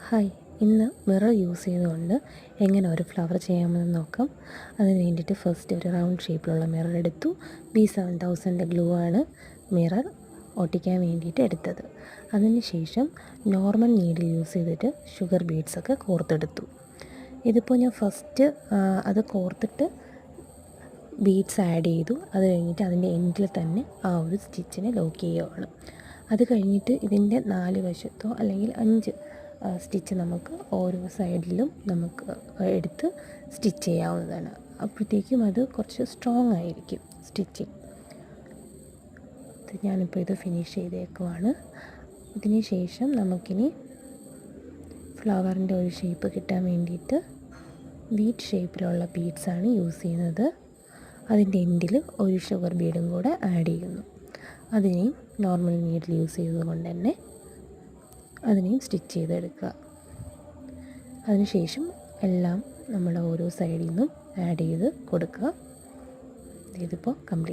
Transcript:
Hi, ഇന്ന് mirror use ചെയ്തുകൊണ്ട് എങ്ങനെ ഒരു ഫ്ലവർ ചെയ്യാമെന്ന് നോക്കാം. അതിന് വേണ്ടിയിട്ട് ഫസ്റ്റ് ഒരു റൗണ്ട് ഷേപ്പിലുള്ള മിറർ എടുത്തു. B7000 ഗ്ലൂ ആണ് മിറർ ഒട്ടിക്കാൻ വേണ്ടിയിട്ട് എടുത്തത്. അതിനുശേഷം നോർമൽ നീഡിൽ യൂസ് ചെയ്തിട്ട് ഷുഗർ ബീഡ്സൊക്കെ കോർത്തെടുത്തു. ഇതിപ്പോൾ ഞാൻ ഫസ്റ്റ് അത് കോർത്തിട്ട് ബീഡ്സ് ആഡ് ചെയ്തു. അത് കഴിഞ്ഞിട്ട് അതിൻ്റെ എൻഡിൽ തന്നെ ആ ഒരു സ്റ്റിച്ചിനെ ലോക്ക് ചെയ്യുകയാണ്. അത് കഴിഞ്ഞിട്ട് ഇതിൻ്റെ 4 വശത്തോ അല്ലെങ്കിൽ 5 സ്റ്റിച്ച് നമുക്ക് ഓരോ സൈഡിലും നമുക്ക് എടുത്ത് സ്റ്റിച്ച് ചെയ്യാവുന്നതാണ്. അപ്പോഴത്തേക്കും അത് കുറച്ച് സ്ട്രോങ് ആയിരിക്കും സ്റ്റിച്ചിങ്. ഞാനിപ്പോൾ ഇത് ഫിനിഷ് ചെയ്തേക്കുവാണ്. ഇതിന് ശേഷം നമുക്കിനി ഫ്ലവറിൻ്റെ ഒരു ഷേപ്പ് കിട്ടാൻ വേണ്ടിയിട്ട് ബീഡ് ഷേപ്പിലുള്ള ബീഡ്സാണ് യൂസ് ചെയ്യുന്നത്. അതിൻ്റെ എൻഡിൽ ഒരു ഷുഗർ ബീഡും കൂടെ ആഡ് ചെയ്യുന്നു. അതിനെയും നോർമൽ നീഡിൽ യൂസ് ചെയ്തുകൊണ്ട് തന്നെ അതിനെയും സ്റ്റിച്ച് ചെയ്തെടുക്കുക. അതിനുശേഷം എല്ലാം നമ്മൾ ഓരോ സൈഡിൽ നിന്നും ആഡ് ചെയ്ത് കൊടുക്കുക. ഇതിപ്പോൾ കംപ്ലീറ്റ്.